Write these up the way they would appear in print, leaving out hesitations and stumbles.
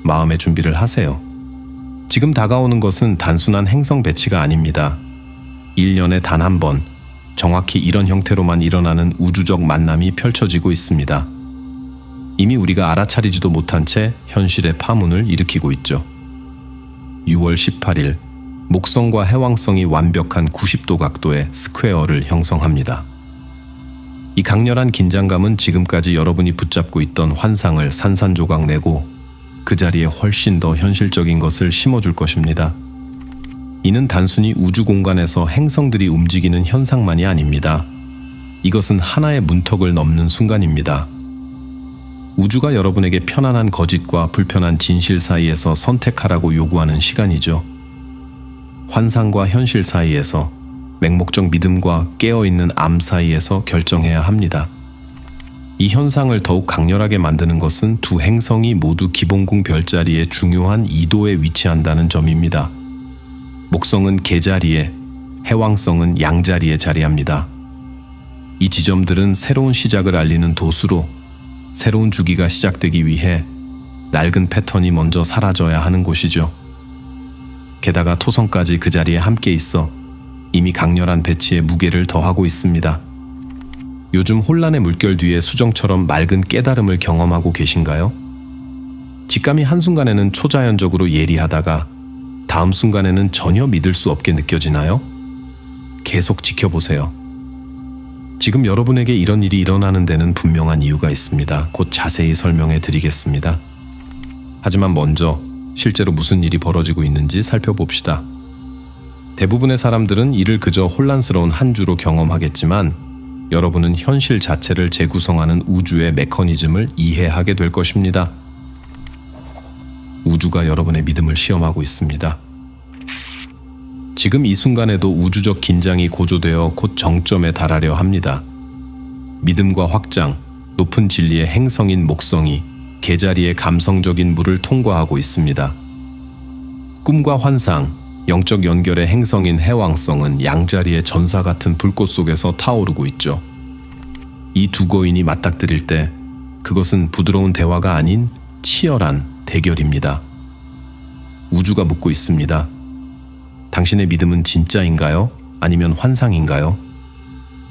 마음의 준비를 하세요. 지금 다가오는 것은 단순한 행성 배치가 아닙니다. 1년에 단 한 번, 정확히 이런 형태로만 일어나는 우주적 만남이 펼쳐지고 있습니다. 이미 우리가 알아차리지도 못한 채 현실의 파문을 일으키고 있죠. 6월 18일, 목성과 해왕성이 완벽한 90도 각도의 스퀘어를 형성합니다. 이 강렬한 긴장감은 지금까지 여러분이 붙잡고 있던 환상을 산산조각 내고 그 자리에 훨씬 더 현실적인 것을 심어줄 것입니다. 이는 단순히 우주 공간에서 행성들이 움직이는 현상만이 아닙니다. 이것은 하나의 문턱을 넘는 순간입니다. 우주가 여러분에게 편안한 거짓과 불편한 진실 사이에서 선택하라고 요구하는 시간이죠. 환상과 현실 사이에서, 맹목적 믿음과 깨어있는 암 사이에서 결정해야 합니다. 이 현상을 더욱 강렬하게 만드는 것은 두 행성이 모두 기본궁 별자리의 중요한 이도에 위치한다는 점입니다. 목성은 개자리에, 해왕성은 양자리에 자리합니다. 이 지점들은 새로운 시작을 알리는 도수로 새로운 주기가 시작되기 위해 낡은 패턴이 먼저 사라져야 하는 곳이죠. 게다가 토성까지 그 자리에 함께 있어 이미 강렬한 배치의 무게를 더하고 있습니다. 요즘 혼란의 물결 뒤에 수정처럼 맑은 깨달음을 경험하고 계신가요? 직감이 한순간에는 초자연적으로 예리하다가 다음 순간에는 전혀 믿을 수 없게 느껴지나요? 계속 지켜보세요. 지금 여러분에게 이런 일이 일어나는 데는 분명한 이유가 있습니다. 곧 자세히 설명해 드리겠습니다. 하지만 먼저 실제로 무슨 일이 벌어지고 있는지 살펴봅시다. 대부분의 사람들은 이를 그저 혼란스러운 한 주로 경험하겠지만 여러분은 현실 자체를 재구성하는 우주의 메커니즘을 이해하게 될 것입니다. 우주가 여러분의 믿음을 시험하고 있습니다. 지금 이 순간에도 우주적 긴장이 고조되어 곧 정점에 달하려 합니다. 믿음과 확장, 높은 진리의 행성인 목성이 개자리의 감성적인 물을 통과하고 있습니다. 꿈과 환상, 영적 연결의 행성인 해왕성은 양자리의 전사 같은 불꽃 속에서 타오르고 있죠. 이 두 거인이 맞닥뜨릴 때 그것은 부드러운 대화가 아닌 치열한 대결입니다. 우주가 묻고 있습니다. 당신의 믿음은 진짜인가요? 아니면 환상인가요?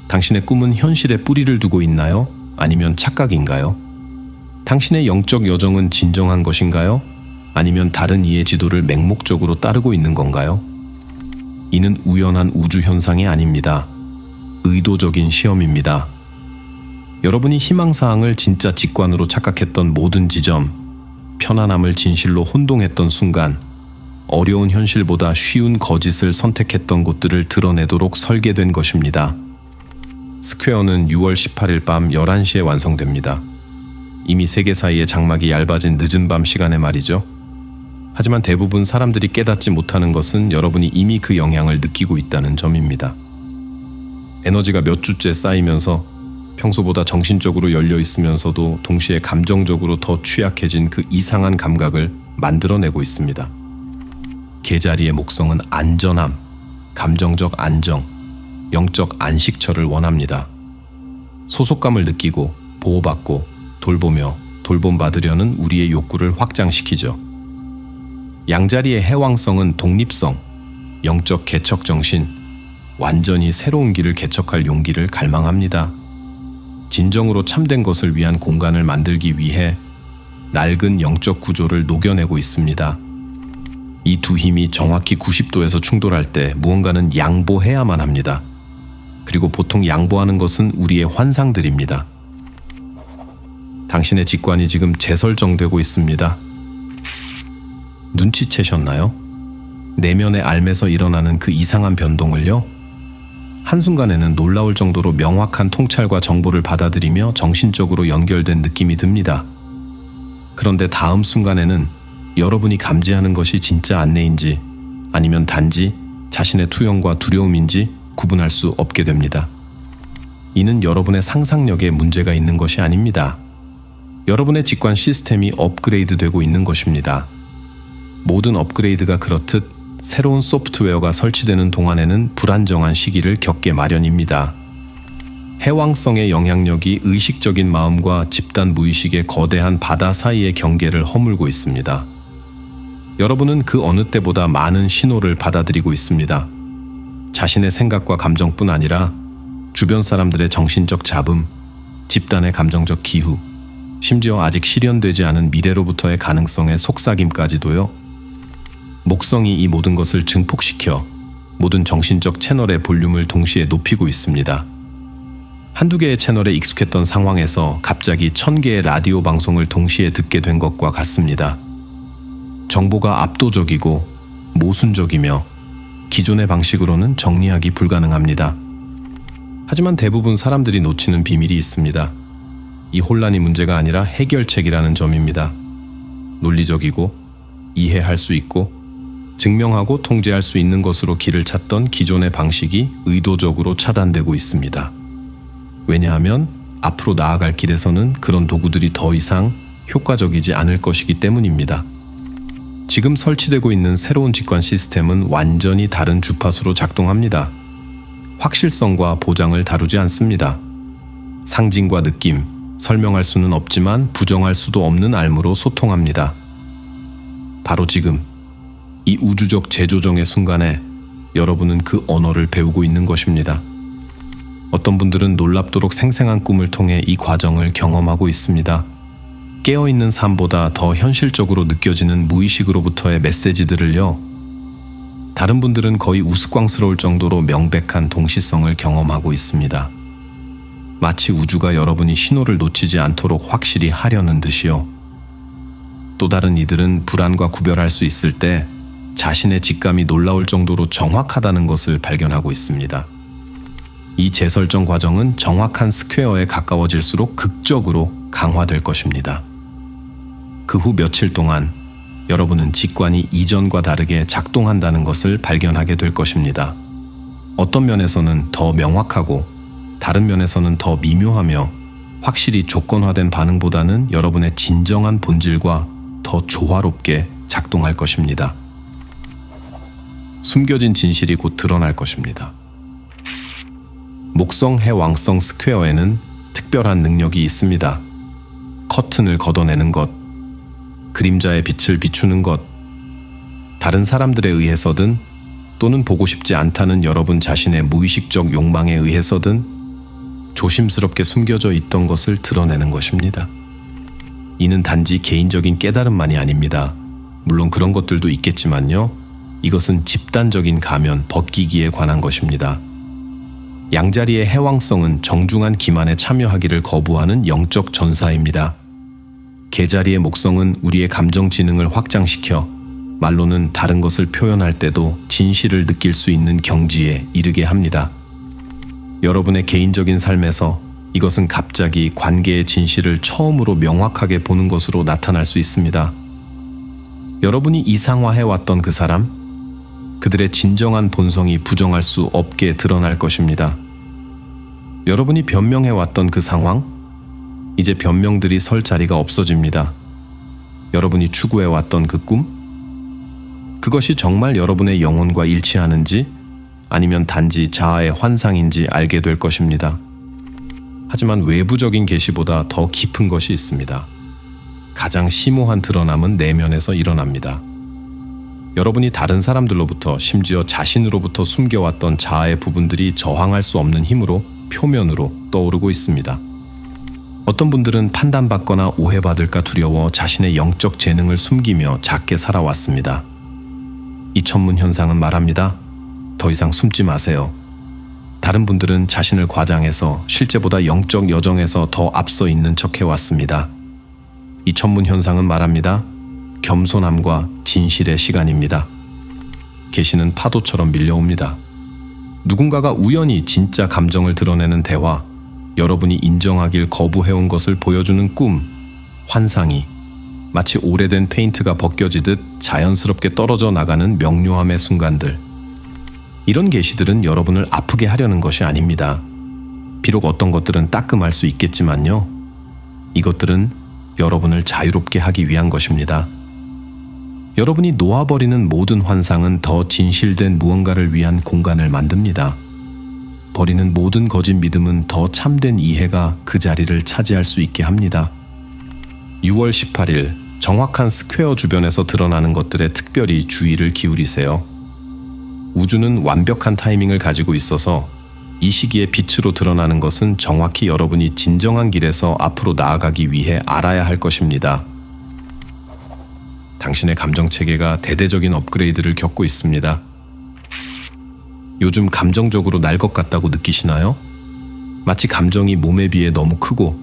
당신의 꿈은 현실에 뿌리를 두고 있나요? 아니면 착각인가요? 당신의 영적 여정은 진정한 것인가요? 아니면 다른 이의 지도를 맹목적으로 따르고 있는 건가요? 이는 우연한 우주 현상이 아닙니다. 의도적인 시험입니다. 여러분이 희망사항을 진짜 직관으로 착각했던 모든 지점, 편안함을 진실로 혼동했던 순간, 어려운 현실보다 쉬운 거짓을 선택했던 곳들을 드러내도록 설계된 것입니다. 스퀘어는 6월 18일 밤 11시에 완성됩니다. 이미 세계 사이의 장막이 얇아진 늦은 밤 시간에 말이죠. 하지만 대부분 사람들이 깨닫지 못하는 것은 여러분이 이미 그 영향을 느끼고 있다는 점입니다. 에너지가 몇 주째 쌓이면서 평소보다 정신적으로 열려 있으면서도 동시에 감정적으로 더 취약해진 그 이상한 감각을 만들어내고 있습니다. 개자리의 목성은 안전함, 감정적 안정, 영적 안식처를 원합니다. 소속감을 느끼고 보호받고 돌보며 돌봄받으려는 우리의 욕구를 확장시키죠. 양자리의 해왕성은 독립성, 영적 개척 정신, 완전히 새로운 길을 개척할 용기를 갈망합니다. 진정으로 참된 것을 위한 공간을 만들기 위해 낡은 영적 구조를 녹여내고 있습니다. 이 두 힘이 정확히 90도에서 충돌할 때 무언가는 양보해야만 합니다. 그리고 보통 양보하는 것은 우리의 환상들입니다. 당신의 직관이 지금 재설정되고 있습니다. 눈치채셨나요? 내면의 앓에서 일어나는 그 이상한 변동을요? 한순간에는 놀라울 정도로 명확한 통찰과 정보를 받아들이며 정신적으로 연결된 느낌이 듭니다. 그런데 다음 순간에는 여러분이 감지하는 것이 진짜 안내인지 아니면 단지 자신의 투영과 두려움인지 구분할 수 없게 됩니다. 이는 여러분의 상상력에 문제가 있는 것이 아닙니다. 여러분의 직관 시스템이 업그레이드되고 있는 것입니다. 모든 업그레이드가 그렇듯 새로운 소프트웨어가 설치되는 동안에는 불안정한 시기를 겪게 마련입니다. 해왕성의 영향력이 의식적인 마음과 집단 무의식의 거대한 바다 사이의 경계를 허물고 있습니다. 여러분은 그 어느 때보다 많은 신호를 받아들이고 있습니다. 자신의 생각과 감정뿐 아니라 주변 사람들의 정신적 잡음, 집단의 감정적 기후, 심지어 아직 실현되지 않은 미래로부터의 가능성의 속삭임까지도요. 목성이 이 모든 것을 증폭시켜 모든 정신적 채널의 볼륨을 동시에 높이고 있습니다. 한두 개의 채널에 익숙했던 상황에서 갑자기 1000개의 라디오 방송을 동시에 듣게 된 것과 같습니다. 정보가 압도적이고 모순적이며 기존의 방식으로는 정리하기 불가능합니다. 하지만 대부분 사람들이 놓치는 비밀이 있습니다. 이 혼란이 문제가 아니라 해결책이라는 점입니다. 논리적이고 이해할 수 있고 증명하고 통제할 수 있는 것으로 길을 찾던 기존의 방식이 의도적으로 차단되고 있습니다. 왜냐하면 앞으로 나아갈 길에서는 그런 도구들이 더 이상 효과적이지 않을 것이기 때문입니다. 지금 설치되고 있는 새로운 직관 시스템은 완전히 다른 주파수로 작동합니다. 확실성과 보장을 다루지 않습니다. 상징과 느낌, 설명할 수는 없지만 부정할 수도 없는 알무로 소통합니다. 바로 지금 이 우주적 재조정의 순간에 여러분은 그 언어를 배우고 있는 것입니다. 어떤 분들은 놀랍도록 생생한 꿈을 통해 이 과정을 경험하고 있습니다. 깨어있는 삶보다 더 현실적으로 느껴지는 무의식으로부터의 메시지들을요. 다른 분들은 거의 우스꽝스러울 정도로 명백한 동시성을 경험하고 있습니다. 마치 우주가 여러분이 신호를 놓치지 않도록 확실히 하려는 듯이요. 또 다른 이들은 불안과 구별할 수 있을 때 자신의 직감이 놀라울 정도로 정확하다는 것을 발견하고 있습니다. 이 재설정 과정은 정확한 스퀘어에 가까워질수록 극적으로 강화될 것입니다. 그 후 며칠 동안 여러분은 직관이 이전과 다르게 작동한다는 것을 발견하게 될 것입니다. 어떤 면에서는 더 명확하고 다른 면에서는 더 미묘하며 확실히 조건화된 반응보다는 여러분의 진정한 본질과 더 조화롭게 작동할 것입니다. 숨겨진 진실이 곧 드러날 것입니다. 목성 해왕성 스퀘어에는 특별한 능력이 있습니다. 커튼을 걷어내는 것, 그림자의 빛을 비추는 것, 다른 사람들에 의해서든 또는 보고 싶지 않다는 여러분 자신의 무의식적 욕망에 의해서든 조심스럽게 숨겨져 있던 것을 드러내는 것입니다. 이는 단지 개인적인 깨달음만이 아닙니다. 물론 그런 것들도 있겠지만요. 이것은 집단적인 가면, 벗기기에 관한 것입니다. 양자리의 해왕성은 정중한 기만에 참여하기를 거부하는 영적 전사입니다. 개자리의 목성은 우리의 감정 지능을 확장시켜 말로는 다른 것을 표현할 때도 진실을 느낄 수 있는 경지에 이르게 합니다. 여러분의 개인적인 삶에서 이것은 갑자기 관계의 진실을 처음으로 명확하게 보는 것으로 나타날 수 있습니다. 여러분이 이상화해왔던 그 사람, 그들의 진정한 본성이 부정할 수 없게 드러날 것입니다. 여러분이 변명해왔던 그 상황, 이제 변명들이 설 자리가 없어집니다. 여러분이 추구해왔던 그 꿈, 그것이 정말 여러분의 영혼과 일치하는지 아니면 단지 자아의 환상인지 알게 될 것입니다. 하지만 외부적인 계시보다 더 깊은 것이 있습니다. 가장 심오한 드러남은 내면에서 일어납니다. 여러분이 다른 사람들로부터 심지어 자신으로부터 숨겨왔던 자아의 부분들이 저항할 수 없는 힘으로 표면으로 떠오르고 있습니다. 어떤 분들은 판단받거나 오해받을까 두려워 자신의 영적 재능을 숨기며 작게 살아왔습니다. 이 천문 현상은 말합니다. 더 이상 숨지 마세요. 다른 분들은 자신을 과장해서 실제보다 영적 여정에서 더 앞서 있는 척 해왔습니다. 이 천문 현상은 말합니다. 겸손함과 진실의 시간입니다. 계시는 파도처럼 밀려옵니다. 누군가가 우연히 진짜 감정을 드러내는 대화, 여러분이 인정하길 거부해온 것을 보여주는 꿈, 환상이 마치 오래된 페인트가 벗겨지듯 자연스럽게 떨어져 나가는 명료함의 순간들. 이런 계시들은 여러분을 아프게 하려는 것이 아닙니다. 비록 어떤 것들은 따끔할 수 있겠지만요. 이것들은 여러분을 자유롭게 하기 위한 것입니다. 여러분이 놓아버리는 모든 환상은 더 진실된 무언가를 위한 공간을 만듭니다. 버리는 모든 거짓 믿음은 더 참된 이해가 그 자리를 차지할 수 있게 합니다. 6월 18일 정확한 스퀘어 주변에서 드러나는 것들에 특별히 주의를 기울이세요. 우주는 완벽한 타이밍을 가지고 있어서 이 시기에 빛으로 드러나는 것은 정확히 여러분이 진정한 길에서 앞으로 나아가기 위해 알아야 할 것입니다. 당신의 감정 체계가 대대적인 업그레이드를 겪고 있습니다. 요즘 감정적으로 날 것 같다고 느끼시나요? 마치 감정이 몸에 비해 너무 크고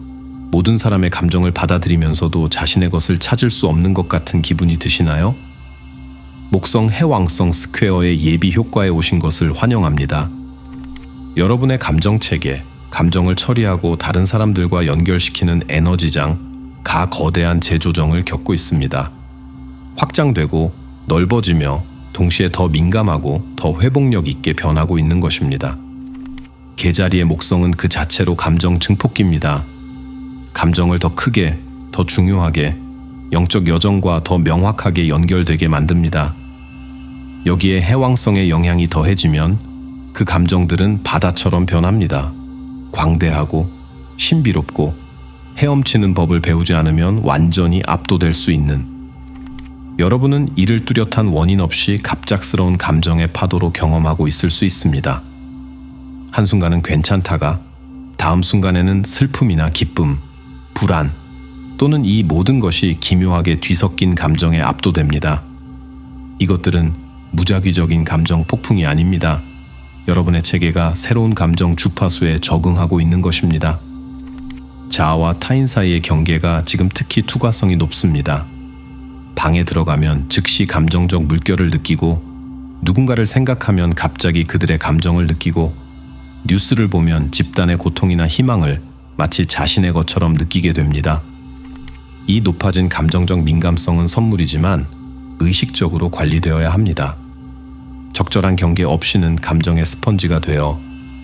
모든 사람의 감정을 받아들이면서도 자신의 것을 찾을 수 없는 것 같은 기분이 드시나요? 목성 해왕성 스퀘어의 예비 효과에 오신 것을 환영합니다. 여러분의 감정 체계, 감정을 처리하고 다른 사람들과 연결시키는 에너지장, 가거대한 재조정을 겪고 있습니다. 확장되고 넓어지며 동시에 더 민감하고 더 회복력 있게 변하고 있는 것입니다. 개자리의 목성은 그 자체로 감정 증폭기입니다. 감정을 더 크게, 더 중요하게, 영적 여정과 더 명확하게 연결되게 만듭니다. 여기에 해왕성의 영향이 더해지면 그 감정들은 바다처럼 변합니다. 광대하고 신비롭고 헤엄치는 법을 배우지 않으면 완전히 압도될 수 있는, 여러분은 이를 뚜렷한 원인 없이 갑작스러운 감정의 파도로 경험하고 있을 수 있습니다. 한순간은 괜찮다가 다음 순간에는 슬픔이나 기쁨, 불안 또는 이 모든 것이 기묘하게 뒤섞인 감정에 압도됩니다. 이것들은 무작위적인 감정 폭풍이 아닙니다. 여러분의 체계가 새로운 감정 주파수에 적응하고 있는 것입니다. 자아와 타인 사이의 경계가 지금 특히 투과성이 높습니다. 방에 들어가면 즉시 감정적 물결을 느끼고, 누군가를 생각하면 갑자기 그들의 감정을 느끼고, 뉴스를 보면 집단의 고통이나 희망을 마치 자신의 것처럼 느끼게 됩니다. 이 높아진 감정적 민감성은 선물이지만 의식적으로 관리되어야 합니다. 적절한 경계 없이는 감정의 스펀지가 되어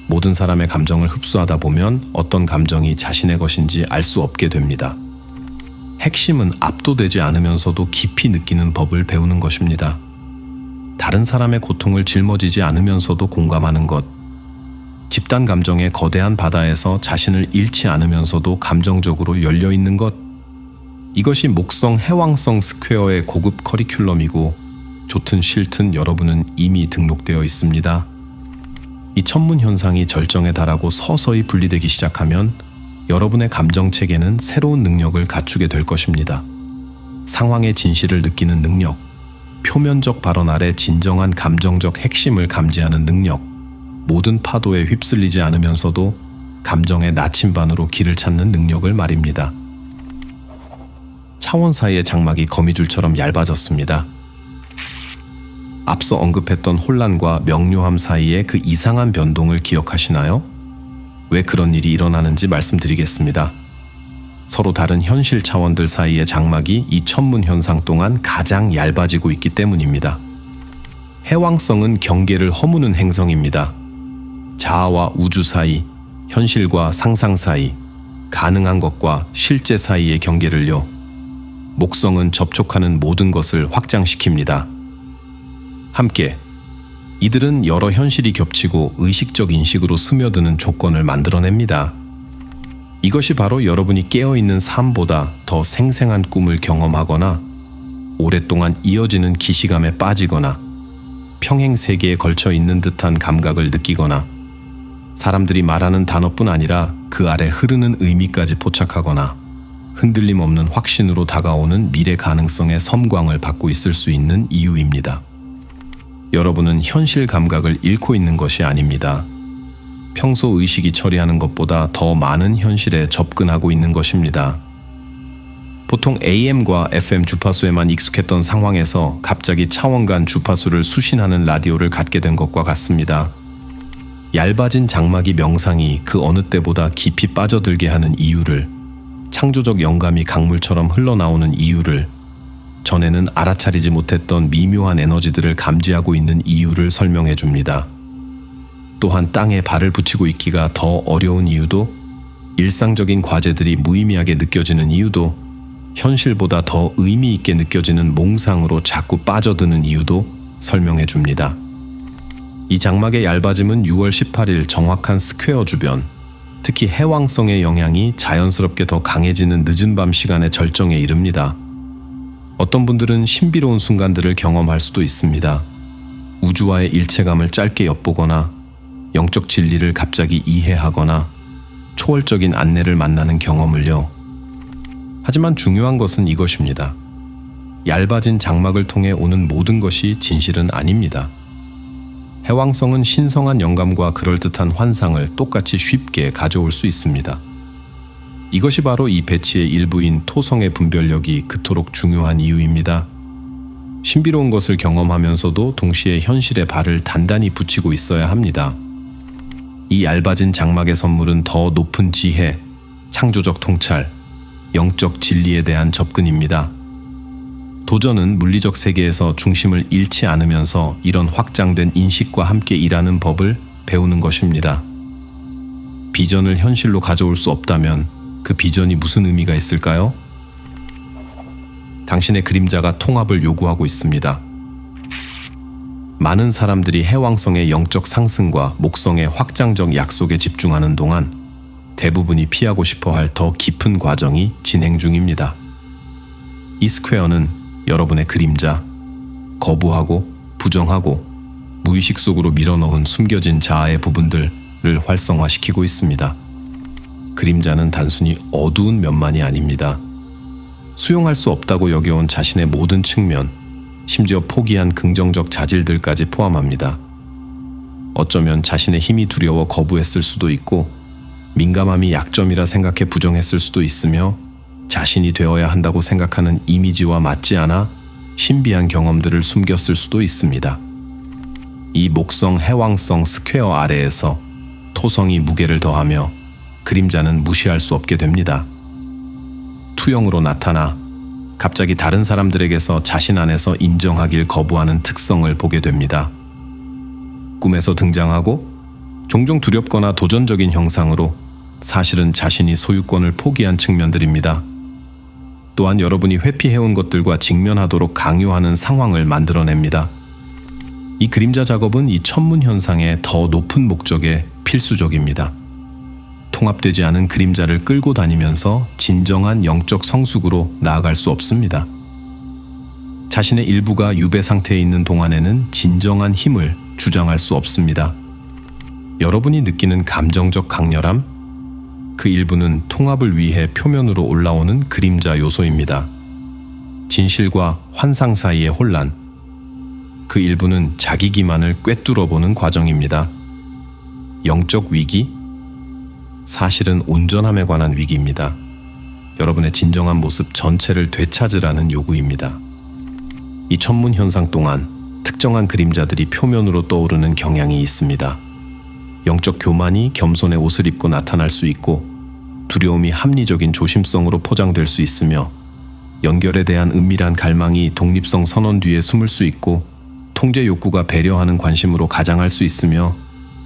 모든 사람의 감정을 흡수하다 보면 어떤 감정이 자신의 것인지 알 수 없게 됩니다. 핵심은 압도되지 않으면서도 깊이 느끼는 법을 배우는 것입니다. 다른 사람의 고통을 짊어지지 않으면서도 공감하는 것, 집단 감정의 거대한 바다에서 자신을 잃지 않으면서도 감정적으로 열려있는 것, 이것이 목성 해왕성 스퀘어의 고급 커리큘럼이고, 좋든 싫든 여러분은 이미 등록되어 있습니다. 이 천문 현상이 절정에 달하고 서서히 분리되기 시작하면 여러분의 감정 체계는 새로운 능력을 갖추게 될 것입니다. 상황의 진실을 느끼는 능력, 표면적 발언 아래 진정한 감정적 핵심을 감지하는 능력, 모든 파도에 휩쓸리지 않으면서도 감정의 나침반으로 길을 찾는 능력을 말입니다. 차원 사이의 장막이 거미줄처럼 얇아졌습니다. 앞서 언급했던 혼란과 명료함 사이의 그 이상한 변동을 기억하시나요? 왜 그런 일이 일어나는지 말씀드리겠습니다. 서로 다른 현실 차원들 사이의 장막이 이 천문 현상 동안 가장 얇아지고 있기 때문입니다. 해왕성은 경계를 허무는 행성입니다. 자아와 우주 사이, 현실과 상상 사이, 가능한 것과 실제 사이의 경계를요. 목성은 접촉하는 모든 것을 확장시킵니다. 함께 이들은 여러 현실이 겹치고 의식적 인식으로 스며드는 조건을 만들어냅니다. 이것이 바로 여러분이 깨어있는 삶보다 더 생생한 꿈을 경험하거나 오랫동안 이어지는 기시감에 빠지거나 평행 세계에 걸쳐 있는 듯한 감각을 느끼거나 사람들이 말하는 단어뿐 아니라 그 아래 흐르는 의미까지 포착하거나 흔들림 없는 확신으로 다가오는 미래 가능성의 섬광을 받고 있을 수 있는 이유입니다. 여러분은 현실 감각을 잃고 있는 것이 아닙니다. 평소 의식이 처리하는 것보다 더 많은 현실에 접근하고 있는 것입니다. 보통 AM과 FM 주파수에만 익숙했던 상황에서 갑자기 차원 간 주파수를 수신하는 라디오를 갖게 된 것과 같습니다. 얇아진 장막이 명상이 그 어느 때보다 깊이 빠져들게 하는 이유를, 창조적 영감이 강물처럼 흘러나오는 이유를, 전에는 알아차리지 못했던 미묘한 에너지들을 감지하고 있는 이유를 설명해 줍니다. 또한 땅에 발을 붙이고 있기가 더 어려운 이유도, 일상적인 과제들이 무의미하게 느껴지는 이유도, 현실보다 더 의미 있게 느껴지는 몽상으로 자꾸 빠져드는 이유도 설명해 줍니다. 이 장막의 얇아짐은 6월 18일 정확한 스퀘어 주변, 특히 해왕성의 영향이 자연스럽게 더 강해지는 늦은 밤 시간의 절정에 이릅니다. 어떤 분들은 신비로운 순간들을 경험할 수도 있습니다. 우주와의 일체감을 짧게 엿보거나 영적 진리를 갑자기 이해하거나 초월적인 안내를 만나는 경험을요. 하지만 중요한 것은 이것입니다. 얇아진 장막을 통해 오는 모든 것이 진실은 아닙니다. 해왕성은 신성한 영감과 그럴듯한 환상을 똑같이 쉽게 가져올 수 있습니다. 이것이 바로 이 배치의 일부인 토성의 분별력이 그토록 중요한 이유입니다. 신비로운 것을 경험하면서도 동시에 현실에 발을 단단히 붙이고 있어야 합니다. 이 얇아진 장막의 선물은 더 높은 지혜, 창조적 통찰, 영적 진리에 대한 접근입니다. 도전은 물리적 세계에서 중심을 잃지 않으면서 이런 확장된 인식과 함께 일하는 법을 배우는 것입니다. 비전을 현실로 가져올 수 없다면 그 비전이 무슨 의미가 있을까요? 당신의 그림자가 통합을 요구하고 있습니다. 많은 사람들이 해왕성의 영적 상승과 목성의 확장적 약속에 집중하는 동안 대부분이 피하고 싶어할 더 깊은 과정이 진행 중입니다. 이 스퀘어는 여러분의 그림자, 거부하고 부정하고 무의식 속으로 밀어넣은 숨겨진 자아의 부분들을 활성화시키고 있습니다. 그림자는 단순히 어두운 면만이 아닙니다. 수용할 수 없다고 여겨온 자신의 모든 측면, 심지어 포기한 긍정적 자질들까지 포함합니다. 어쩌면 자신의 힘이 두려워 거부했을 수도 있고, 민감함이 약점이라 생각해 부정했을 수도 있으며, 자신이 되어야 한다고 생각하는 이미지와 맞지 않아 신비한 경험들을 숨겼을 수도 있습니다. 이 목성 해왕성 스퀘어 아래에서 토성이 무게를 더하며 그림자는 무시할 수 없게 됩니다. 투영으로 나타나 갑자기 다른 사람들에게서 자신 안에서 인정하길 거부하는 특성을 보게 됩니다. 꿈에서 등장하고 종종 두렵거나 도전적인 형상으로 사실은 자신이 소유권을 포기한 측면들입니다. 또한 여러분이 회피해온 것들과 직면하도록 강요하는 상황을 만들어냅니다. 이 그림자 작업은 이 천문 현상의 더 높은 목적에 필수적입니다. 통합되지 않은 그림자를 끌고 다니면서 진정한 영적 성숙으로 나아갈 수 없습니다. 자신의 일부가 유배 상태에 있는 동안에는 진정한 힘을 주장할 수 없습니다. 여러분이 느끼는 감정적 강렬함, 그 일부는 통합을 위해 표면으로 올라오는 그림자 요소입니다. 진실과 환상 사이의 혼란, 그 일부는 자기 기만을 꿰뚫어보는 과정입니다. 영적 위기, 사실은 온전함에 관한 위기입니다. 여러분의 진정한 모습 전체를 되찾으라는 요구입니다. 이 천문 현상 동안 특정한 그림자들이 표면으로 떠오르는 경향이 있습니다. 영적 교만이 겸손의 옷을 입고 나타날 수 있고, 두려움이 합리적인 조심성으로 포장될 수 있으며, 연결에 대한 은밀한 갈망이 독립성 선언 뒤에 숨을 수 있고, 통제 욕구가 배려하는 관심으로 가장할 수 있으며,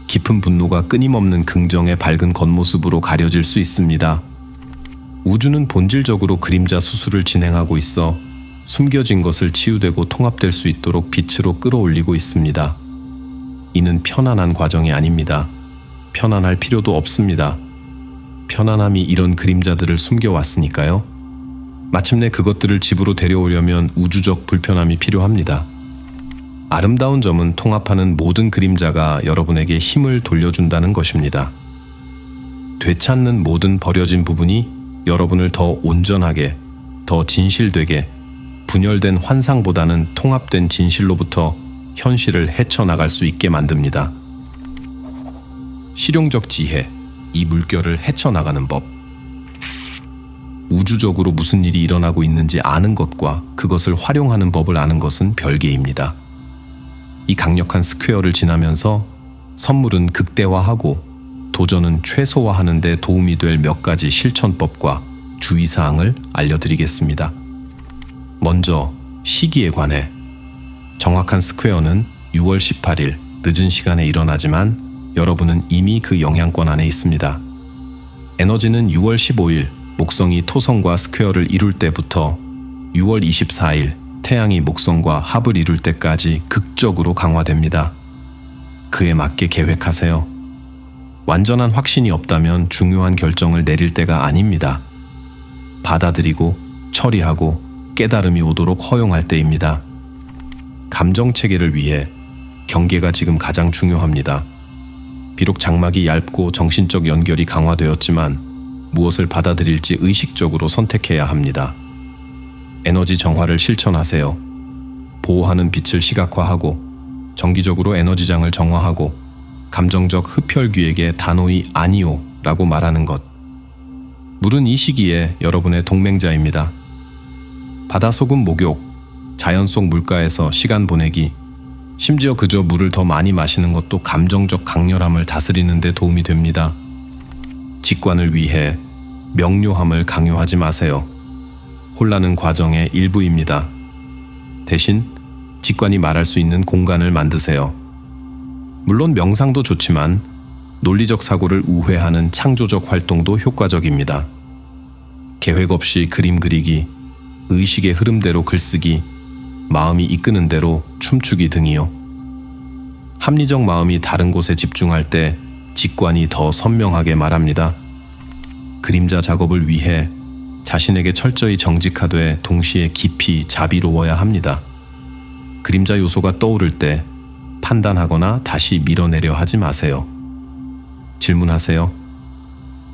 깊은 분노가 끊임없는 긍정의 밝은 겉모습으로 가려질 수 있습니다. 우주는 본질적으로 그림자 수술을 진행하고 있어 숨겨진 것을 치유되고 통합될 수 있도록 빛으로 끌어올리고 있습니다. 이는 편안한 과정이 아닙니다. 편안할 필요도 없습니다. 편안함이 이런 그림자들을 숨겨왔으니까요. 마침내 그것들을 집으로 데려오려면 우주적 불편함이 필요합니다. 아름다운 점은 통합하는 모든 그림자가 여러분에게 힘을 돌려준다는 것입니다. 되찾는 모든 버려진 부분이 여러분을 더 온전하게, 더 진실되게, 분열된 환상보다는 통합된 진실로부터 현실을 헤쳐나갈 수 있게 만듭니다. 실용적 지혜, 이 물결을 헤쳐나가는 법. 우주적으로 무슨 일이 일어나고 있는지 아는 것과 그것을 활용하는 법을 아는 것은 별개입니다. 이 강력한 스퀘어를 지나면서 선물은 극대화하고 도전은 최소화하는 데 도움이 될 몇 가지 실천법과 주의사항을 알려드리겠습니다. 먼저 시기에 관해. 정확한 스퀘어는 6월 18일 늦은 시간에 일어나지만 여러분은 이미 그 영향권 안에 있습니다. 에너지는 6월 15일 목성이 토성과 스퀘어를 이룰 때부터 6월 24일 태양이 목성과 합을 이룰 때까지 극적으로 강화됩니다. 그에 맞게 계획하세요. 완전한 확신이 없다면 중요한 결정을 내릴 때가 아닙니다. 받아들이고 처리하고 깨달음이 오도록 허용할 때입니다. 감정 체계를 위해 경계가 지금 가장 중요합니다. 비록 장막이 얇고 정신적 연결이 강화되었지만 무엇을 받아들일지 의식적으로 선택해야 합니다. 에너지 정화를 실천하세요. 보호하는 빛을 시각화하고 정기적으로 에너지장을 정화하고 감정적 흡혈귀에게 단호히 아니오 라고 말하는 것. 물은 이 시기에 여러분의 동맹자입니다. 바다소금 목욕, 자연 속 물가에서 시간 보내기, 심지어 그저 물을 더 많이 마시는 것도 감정적 강렬함을 다스리는 데 도움이 됩니다. 직관을 위해 명료함을 강요하지 마세요. 혼란은 과정의 일부입니다. 대신 직관이 말할 수 있는 공간을 만드세요. 물론 명상도 좋지만 논리적 사고를 우회하는 창조적 활동도 효과적입니다. 계획 없이 그림 그리기, 의식의 흐름대로 글쓰기, 마음이 이끄는 대로 춤추기 등이요. 합리적 마음이 다른 곳에 집중할 때 직관이 더 선명하게 말합니다. 그림자 작업을 위해 자신에게 철저히 정직하되 동시에 깊이 자비로워야 합니다. 그림자 요소가 떠오를 때 판단하거나 다시 밀어내려 하지 마세요. 질문하세요.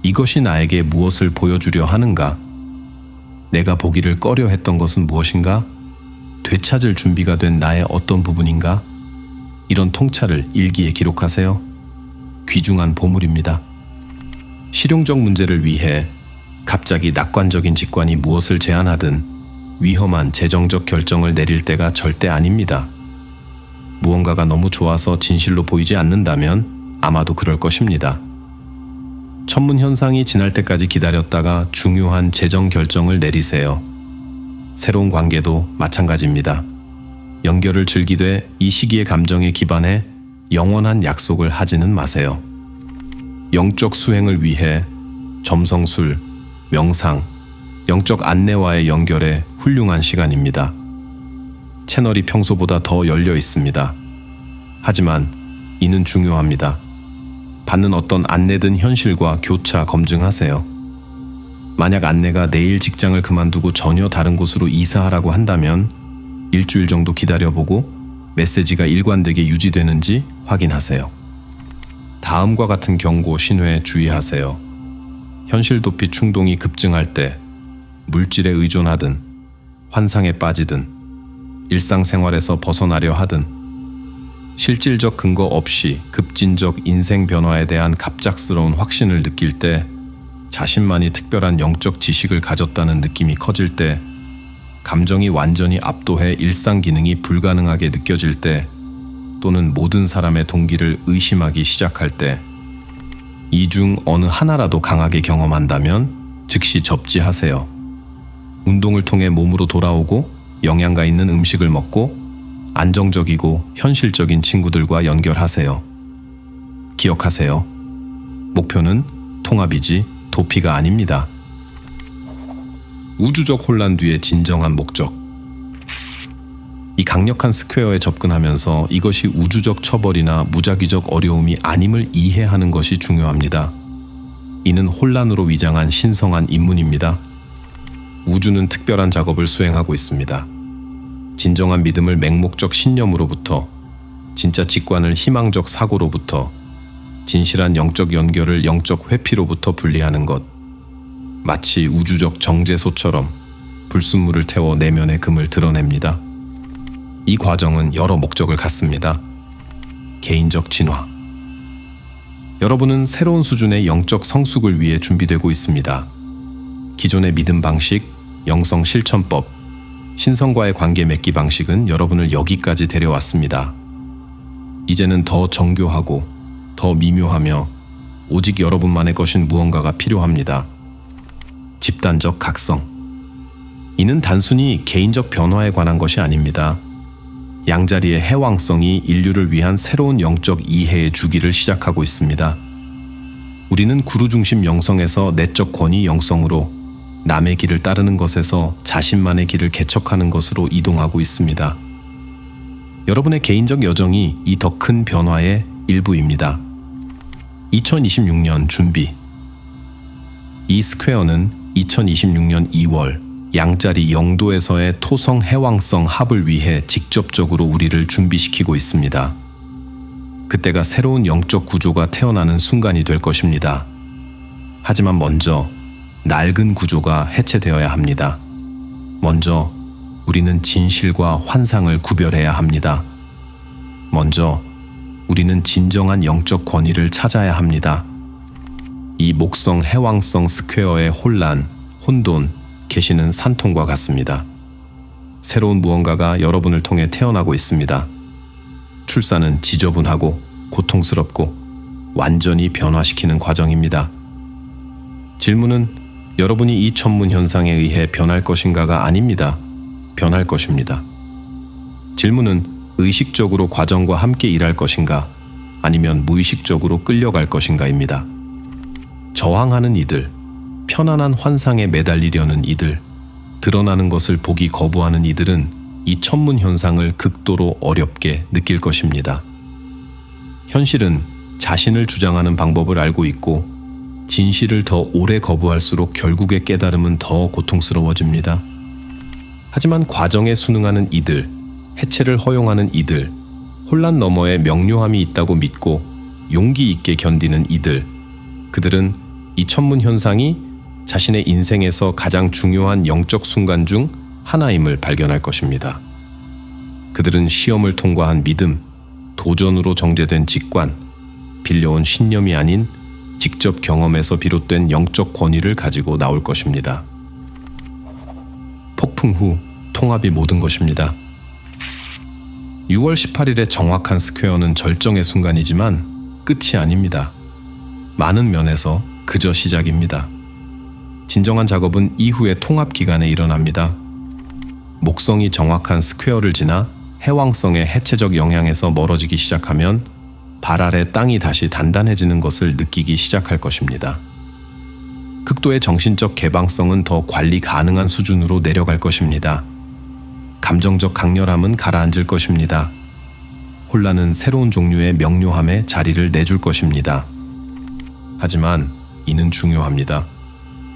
이것이 나에게 무엇을 보여주려 하는가? 내가 보기를 꺼려 했던 것은 무엇인가? 되찾을 준비가 된 나의 어떤 부분인가? 이런 통찰을 일기에 기록하세요. 귀중한 보물입니다. 실용적 문제를 위해 갑자기 낙관적인 직관이 무엇을 제안하든 위험한 재정적 결정을 내릴 때가 절대 아닙니다. 무언가가 너무 좋아서 진실로 보이지 않는다면 아마도 그럴 것입니다. 천문 현상이 지날 때까지 기다렸다가 중요한 재정 결정을 내리세요. 새로운 관계도 마찬가지입니다. 연결을 즐기되 이 시기의 감정에 기반해 영원한 약속을 하지는 마세요. 영적 수행을 위해 점성술, 명상, 영적 안내와의 연결에 훌륭한 시간입니다. 채널이 평소보다 더 열려 있습니다. 하지만 이는 중요합니다. 받는 어떤 안내든 현실과 교차 검증하세요. 만약 안내가 내일 직장을 그만두고 전혀 다른 곳으로 이사하라고 한다면 일주일 정도 기다려보고 메시지가 일관되게 유지되는지 확인하세요. 다음과 같은 경고 신호에 주의하세요. 현실 도피 충동이 급증할 때 물질에 의존하든 환상에 빠지든 일상생활에서 벗어나려 하든 실질적 근거 없이 급진적 인생 변화에 대한 갑작스러운 확신을 느낄 때 자신만이 특별한 영적 지식을 가졌다는 느낌이 커질 때 감정이 완전히 압도해 일상 기능이 불가능하게 느껴질 때 또는 모든 사람의 동기를 의심하기 시작할 때 이 중 어느 하나라도 강하게 경험한다면 즉시 접지하세요. 운동을 통해 몸으로 돌아오고 영양가 있는 음식을 먹고 안정적이고 현실적인 친구들과 연결하세요. 기억하세요. 목표는 통합이지 도피가 아닙니다. 우주적 혼란 뒤의 진정한 목적. 이 강력한 스퀘어에 접근하면서 이것이 우주적 처벌이나 무작위적 어려움이 아님을 이해하는 것이 중요합니다. 이는 혼란으로 위장한 신성한 입문입니다. 우주는 특별한 작업을 수행하고 있습니다. 진정한 믿음을 맹목적 신념으로부터, 진짜 직관을 희망적 사고로부터, 진실한 영적 연결을 영적 회피로부터 분리하는 것. 마치 우주적 정제소처럼 불순물을 태워 내면의 금을 드러냅니다. 이 과정은 여러 목적을 갖습니다. 개인적 진화. 여러분은 새로운 수준의 영적 성숙을 위해 준비되고 있습니다. 기존의 믿음 방식, 영성 실천법, 신성과의 관계 맺기 방식은 여러분을 여기까지 데려왔습니다. 이제는 더 정교하고 더 미묘하며 오직 여러분만의 것인 무언가가 필요합니다. 집단적 각성. 이는 단순히 개인적 변화에 관한 것이 아닙니다. 양자리의 해왕성이 인류를 위한 새로운 영적 이해의 주기를 시작하고 있습니다. 우리는 구루 중심 영성에서 내적 권위 영성으로, 남의 길을 따르는 것에서 자신만의 길을 개척하는 것으로 이동하고 있습니다. 여러분의 개인적 여정이 이 더 큰 변화의 일부입니다. 2026년 준비. 이 스퀘어는 2026년 2월 양자리 영도에서의 토성 해왕성 합을 위해 직접적으로 우리를 준비시키고 있습니다. 그때가 새로운 영적 구조가 태어나는 순간이 될 것입니다. 하지만 먼저 낡은 구조가 해체되어야 합니다. 먼저 우리는 진실과 환상을 구별해야 합니다. 먼저 우리는 진정한 영적 권위를 찾아야 합니다. 이 목성 해왕성 스퀘어의 혼란, 혼돈, 계시는 산통과 같습니다. 새로운 무언가가 여러분을 통해 태어나고 있습니다. 출산은 지저분하고 고통스럽고 완전히 변화시키는 과정입니다. 질문은 여러분이 이 천문 현상에 의해 변할 것인가가 아닙니다. 변할 것입니다. 질문은 의식적으로 과정과 함께 일할 것인가 아니면 무의식적으로 끌려갈 것인가입니다. 저항하는 이들, 편안한 환상에 매달리려는 이들, 드러나는 것을 보기 거부하는 이들은 이 천문 현상을 극도로 어렵게 느낄 것입니다. 현실은 자신을 주장하는 방법을 알고 있고 진실을 더 오래 거부할수록 결국의 깨달음은 더 고통스러워집니다. 하지만 과정에 순응하는 이들, 해체를 허용하는 이들, 혼란 너머에 명료함이 있다고 믿고 용기 있게 견디는 이들, 그들은 이 천문 현상이 자신의 인생에서 가장 중요한 영적 순간 중 하나임을 발견할 것입니다. 그들은 시험을 통과한 믿음, 도전으로 정제된 직관, 빌려온 신념이 아닌 직접 경험에서 비롯된 영적 권위를 가지고 나올 것입니다. 폭풍 후 통합이 모든 것입니다. 6월 18일의 정확한 스퀘어는 절정의 순간이지만 끝이 아닙니다. 많은 면에서 그저 시작입니다. 진정한 작업은 이후의 통합 기간에 일어납니다. 목성이 정확한 스퀘어를 지나 해왕성의 해체적 영향에서 멀어지기 시작하면 발 아래 땅이 다시 단단해지는 것을 느끼기 시작할 것입니다. 극도의 정신적 개방성은 더 관리 가능한 수준으로 내려갈 것입니다. 감정적 강렬함은 가라앉을 것입니다. 혼란은 새로운 종류의 명료함에 자리를 내줄 것입니다. 하지만 이는 중요합니다.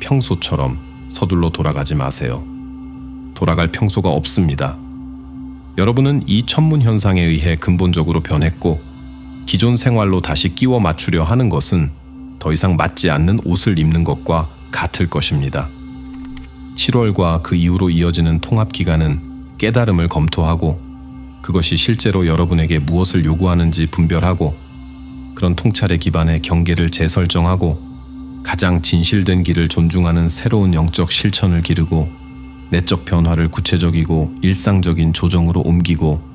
평소처럼 서둘러 돌아가지 마세요. 돌아갈 평소가 없습니다. 여러분은 이 천문 현상에 의해 근본적으로 변했고 기존 생활로 다시 끼워 맞추려 하는 것은 더 이상 맞지 않는 옷을 입는 것과 같을 것입니다. 7월과 그 이후로 이어지는 통합 기간은 깨달음을 검토하고 그것이 실제로 여러분에게 무엇을 요구하는지 분별하고 그런 통찰에 기반해 경계를 재설정하고 가장 진실된 길을 존중하는 새로운 영적 실천을 기르고 내적 변화를 구체적이고 일상적인 조정으로 옮기고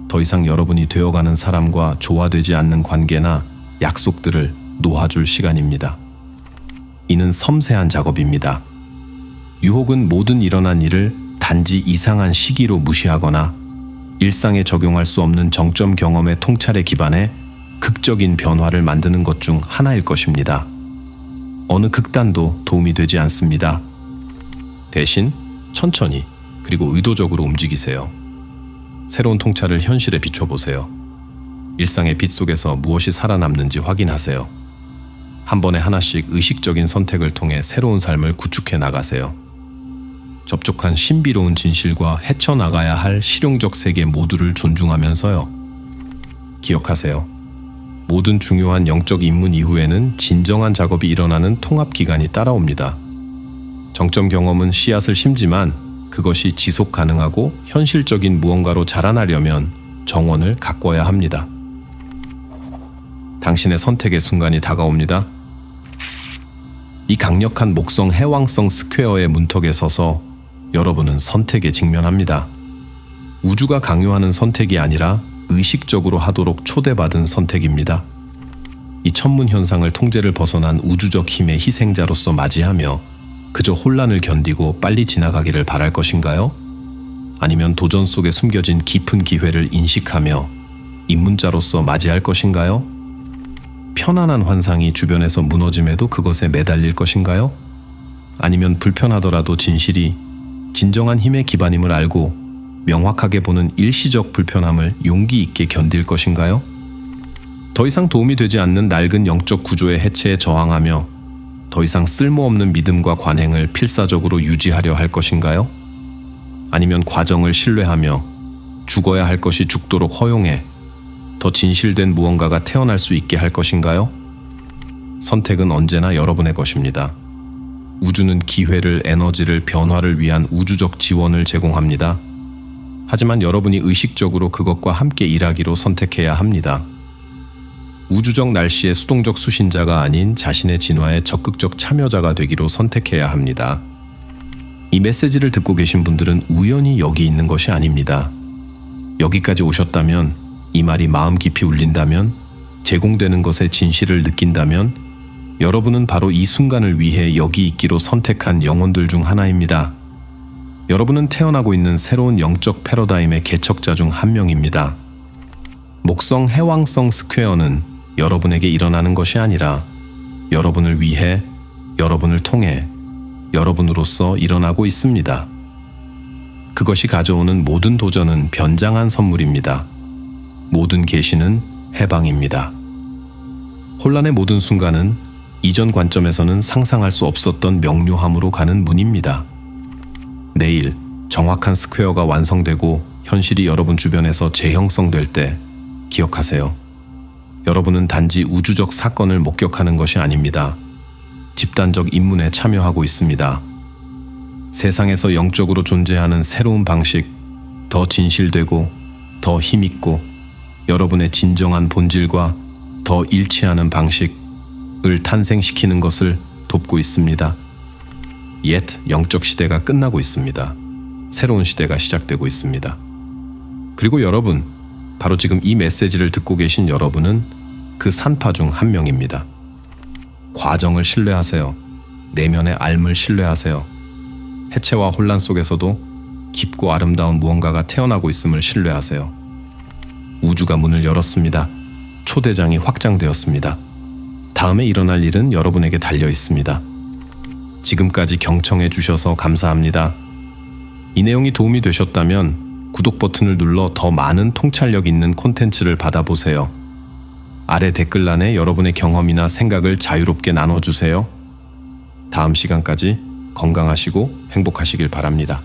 더 이상 여러분이 되어가는 사람과 조화되지 않는 관계나 약속들을 놓아줄 시간입니다. 이는 섬세한 작업입니다. 유혹은 모든 일어난 일을 단지 이상한 시기로 무시하거나 일상에 적용할 수 없는 정점 경험의 통찰에 기반해 극적인 변화를 만드는 것 중 하나일 것입니다. 어느 극단도 도움이 되지 않습니다. 대신 천천히 그리고 의도적으로 움직이세요. 새로운 통찰을 현실에 비춰보세요. 일상의 빛 속에서 무엇이 살아남는지 확인하세요. 한 번에 하나씩 의식적인 선택을 통해 새로운 삶을 구축해 나가세요. 접촉한 신비로운 진실과 헤쳐나가야 할 실용적 세계 모두를 존중하면서요. 기억하세요. 모든 중요한 영적 입문 이후에는 진정한 작업이 일어나는 통합 기간이 따라옵니다. 정점 경험은 씨앗을 심지만 그것이 지속 가능하고 현실적인 무언가로 자라나려면 정원을 가꿔야 합니다. 당신의 선택의 순간이 다가옵니다. 이 강력한 목성 해왕성 스퀘어의 문턱에 서서 여러분은 선택에 직면합니다. 우주가 강요하는 선택이 아니라 의식적으로 하도록 초대받은 선택입니다. 이 천문 현상을 통제를 벗어난 우주적 힘의 희생자로서 맞이하며 그저 혼란을 견디고 빨리 지나가기를 바랄 것인가요? 아니면 도전 속에 숨겨진 깊은 기회를 인식하며 입문자로서 맞이할 것인가요? 편안한 환상이 주변에서 무너짐에도 그것에 매달릴 것인가요? 아니면 불편하더라도 진실이 진정한 힘의 기반임을 알고 명확하게 보는 일시적 불편함을 용기 있게 견딜 것인가요? 더 이상 도움이 되지 않는 낡은 영적 구조의 해체에 저항하며 더 이상 쓸모없는 믿음과 관행을 필사적으로 유지하려 할 것인가요? 아니면 과정을 신뢰하며 죽어야 할 것이 죽도록 허용해 더 진실된 무언가가 태어날 수 있게 할 것인가요? 선택은 언제나 여러분의 것입니다. 우주는 기회를, 에너지를, 변화를 위한 우주적 지원을 제공합니다. 하지만 여러분이 의식적으로 그것과 함께 일하기로 선택해야 합니다. 우주적 날씨의 수동적 수신자가 아닌 자신의 진화에 적극적 참여자가 되기로 선택해야 합니다. 이 메시지를 듣고 계신 분들은 우연히 여기 있는 것이 아닙니다. 여기까지 오셨다면, 이 말이 마음 깊이 울린다면, 제공되는 것의 진실을 느낀다면 여러분은 바로 이 순간을 위해 여기 있기로 선택한 영혼들 중 하나입니다. 여러분은 태어나고 있는 새로운 영적 패러다임의 개척자 중 한 명입니다. 목성 해왕성 스퀘어는 여러분에게 일어나는 것이 아니라 여러분을 위해, 여러분을 통해, 여러분으로서 일어나고 있습니다. 그것이 가져오는 모든 도전은 변장한 선물입니다. 모든 계시는 해방입니다. 혼란의 모든 순간은 이전 관점에서는 상상할 수 없었던 명료함으로 가는 문입니다. 내일 정확한 스퀘어가 완성되고 현실이 여러분 주변에서 재형성될 때 기억하세요. 여러분은 단지 우주적 사건을 목격하는 것이 아닙니다. 집단적 인문에 참여하고 있습니다. 세상에서 영적으로 존재하는 새로운 방식, 더 진실되고 더 힘있고 여러분의 진정한 본질과 더 일치하는 방식을 탄생시키는 것을 돕고 있습니다. 옛 영적 시대가 끝나고 있습니다. 새로운 시대가 시작되고 있습니다. 그리고 여러분, 바로 지금 이 메시지를 듣고 계신 여러분은 그 산파 중 한 명입니다. 과정을 신뢰하세요. 내면의 삶을 신뢰하세요. 해체와 혼란 속에서도 깊고 아름다운 무언가가 태어나고 있음을 신뢰하세요. 우주가 문을 열었습니다. 초대장이 확장되었습니다. 다음에 일어날 일은 여러분에게 달려 있습니다. 지금까지 경청해 주셔서 감사합니다. 이 내용이 도움이 되셨다면 구독 버튼을 눌러 더 많은 통찰력 있는 콘텐츠를 받아보세요. 아래 댓글란에 여러분의 경험이나 생각을 자유롭게 나눠주세요. 다음 시간까지 건강하시고 행복하시길 바랍니다.